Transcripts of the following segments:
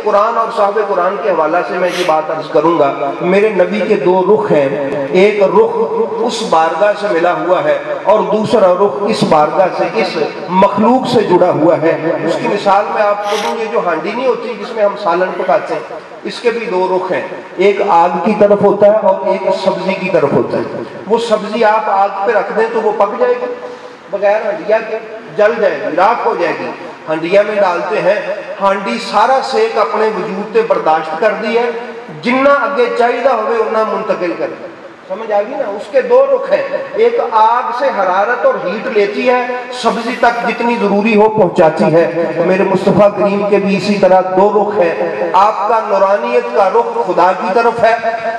قرآن اور صاحب قرآن کے حوالہ سے میں یہ بات عرض کروں گا، میرے نبی کے دو رخ ہیں، ایک رخ اس بارگاہ سے ملا ہوا ہے اور دوسرا رخ اس بارگاہ سے، اس مخلوق سے جڑا ہوا ہے۔ اس کی مثال میں آپ کو دوں، یہ جو ہانڈی نہیں ہوتی جس میں ہم سالن پکاتے ہیں، اس کے بھی دو رخ ہیں، ایک آگ کی طرف ہوتا ہے اور ایک سبزی کی طرف ہوتا ہے۔ وہ سبزی آپ آگ پہ رکھ دیں تو وہ پک جائے گی، بغیر ہنڈیا کے جل جائے گی، راکھ ہو جائے گی۔ ہنڈیا میں ڈالتے ہیں، ہانڈی سارا سیک اپنے وجود تے برداشت کر دی ہے، جنہ اگے چاہیے ہوئے انہاں منتقل کر دی۔ سمجھ آ گئی نا؟ اس کے دو رخ ہیں، ایک آگ سے حرارت اور ہیٹ لیتی ہے، سبزی تک جتنی ضروری ہو پہنچاتی ہے۔ میرے مصطفیٰ کریم کے بھی اسی طرح دو رخ ہیں، آپ کا نورانیت کا رخ خدا کی طرف ہے،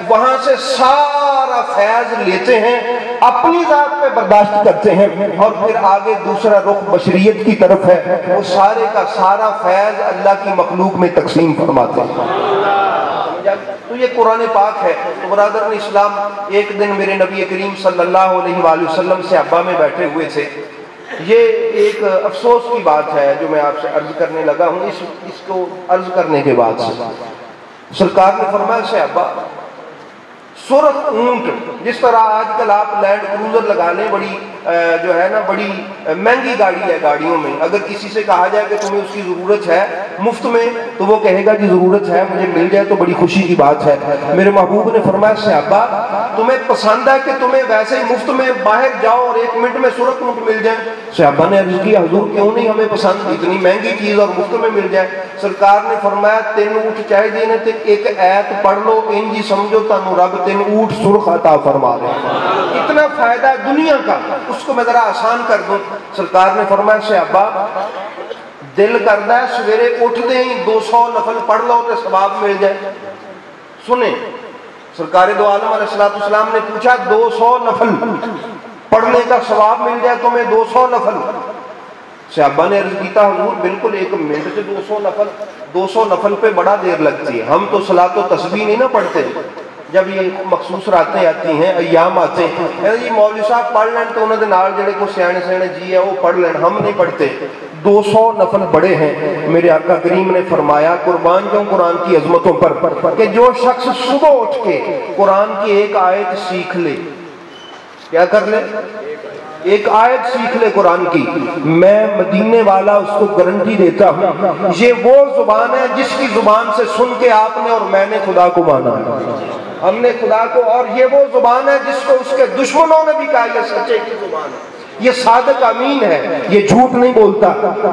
وہاں سے سارا فیض لیتے ہیں، اپنی ذات پہ برداشت کرتے ہیں، اور پھر آگے دوسرا رخ بشریت کی طرف ہے، وہ سارے کا سارا فیض اللہ کی مخلوق میں تقسیم فرماتے ہیں۔ تو یہ قرآن پاک ہے۔ تو برادران اسلام، ایک دن میرے نبی کریم صلی اللہ علیہ وآلہ وسلم صحابہ میں بیٹھے ہوئے تھے۔ یہ ایک افسوس کی بات ہے جو میں آپ سے عرض کرنے لگا ہوں، اس کو عرض کرنے کے بعد سرکار نے فرمایا، صحابہ سرخ اونٹ، جس طرح آج کل آپ لینڈ کروزر لگا لیں، بڑی جو ہے نا بڑی مہنگی گاڑی ہے، گاڑیوں میں اگر کسی سے کہا جائے کہ تمہیں اس کی ضرورت ہے مفت میں، تو وہ کہے گا جی ضرورت ہے، مجھے مل جائے تو بڑی خوشی کی بات ہے۔ میرے محبوب نے فرمایا، صحابہ تمہیں پسند ہے کہ تمہیں ویسے ہی مفت میں باہر جاؤ اور 1 منٹ میں سرخ اونٹ مل جائے؟ صحابہ نے عرض کیا، حضور کیوں نہیں ہمیں پسند، اتنی مہنگی چیز اور مفت میں مل جائے؟ سرکار نے فرمایا، 3 اونٹ چاہیے نے تے ایک ایت پڑھ لو، انجی سمجھو تانوں رب 3 اونٹ سرخ عطا فرما رہے ہیں۔ اتنا فائدہ ہے دنیا کا، اس کو میں ذرا آسان کر دوں۔ سرکار نے فرمایا، صحابہ دل کرتا ہے سویرے اٹھتے ہی 200 نفل پڑھ لو تو ثواب مل جائے۔ سنیں، سرکار دو عالم علیہ السلام نے پوچھا، 200 نفل پڑھنے کا ثواب مل جائے تمہیں 200 نفل؟ صحابہ نے عرض کیتا، حضور بالکل 1 منٹ سے 200 نفل پہ بڑا دیر لگتی ہے، ہم تو صلاۃ و تسبیح نہیں نہ پڑھتے، جب یہ مخصوص راتیں آتی ہیں، ایام آتے ہیں، یہ مولوی صاحب پڑھ لین تو انہوں نے نال جڑے کو سیانے سیانے جی ہے وہ پڑھ لین، ہم نہیں پڑھتے۔ 200 نفل بڑے ہیں۔ میرے آقا کریم نے فرمایا، قربان جاؤں قرآن کی عظمتوں پر، کہ جو شخص صبح اٹھ کے قرآن کی ایک آیت سیکھ لے، کیا کر لے؟ ایک آیت سیکھ لے قرآن کی، میں مدینے والا اس کو گارنٹی دیتا ہوں، یہ وہ زبان ہے جس کی زبان سے سن کے آپ نے اور میں نے خدا کو مانا ہے، ہم نے خدا کو، اور یہ وہ زبان ہے جس کو اس کے دشمنوں نے بھی کہا یہ سچے کی زبان ہے، یہ صادق امین ہے، یہ جھوٹ نہیں بولتا۔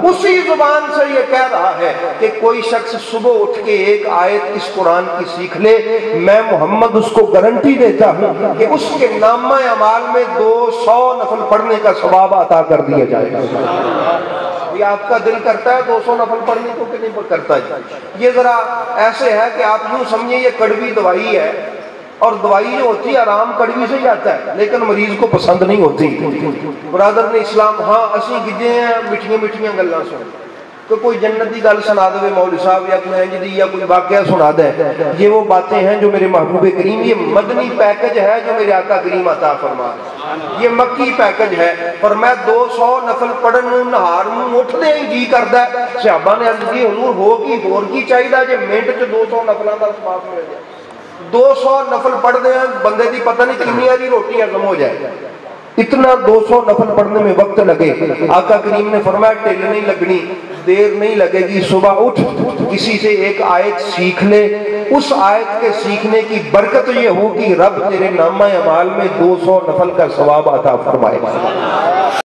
اسی زبان سے یہ کہہ رہا ہے کہ کوئی شخص صبح اٹھ کے ایک آیت اس قرآن کی سیکھ لے، میں محمد اس کو گارنٹی دیتا ہوں کہ اس کے نامہ اعمال میں 200 نفل پڑھنے کا ثواب عطا کر دیا جائے گا۔ یہ آپ کا دل کرتا ہے 200 نفل پڑھنے کو کہ نہیں کرتا؟ یہ ذرا ایسے ہے کہ آپ یوں سمجھیں یہ کڑوی دوائی ہے، اور دوائی جو ہوتی ہے آرام کڑوی سے جاتا ہے، لیکن مریض کو پسند نہیں ہوتی۔ برادر نے اسلام، ہاں اسی گجے ہیں مٹھیاں مٹھیاں گلاں سن، تو کوئی جنت کی گل سنا دے مولوی صاحب، یا کوئی انج دی یا کوئی واقعہ سنا دے، یہ وہ باتیں ہیں جو میرے محبوب کریم، یہ مدنی پیکج ہے جو میرے آقا کریم عطا فرما، یہ مکی پیکج ہے۔ فرمایا 200 نفل پڑھن نوں نہار نوں اٹھدے ہی جی کردا ہے۔ صحابہ نے عرض کی، حضور ہور کی چاہیے جے منٹ چ 200 نفلاں دا ثواب مل جائے؟ 200 نفل پڑھ دیں بندے دی پتہ نہیں کنی والی روٹی ہضم ہو جائے، اتنا 200 نفل پڑھنے میں وقت لگے۔ آقا کریم نے فرمایا، ٹل نہیں لگنی، دیر نہیں لگے گی، صبح اٹھ کسی سے ایک آیت سیکھ لے، اس آیت کے سیکھنے کی برکت یہ ہوگی رب تیرے نامہ اعمال میں 200 نفل کا ثواب عطا فرمائے گا۔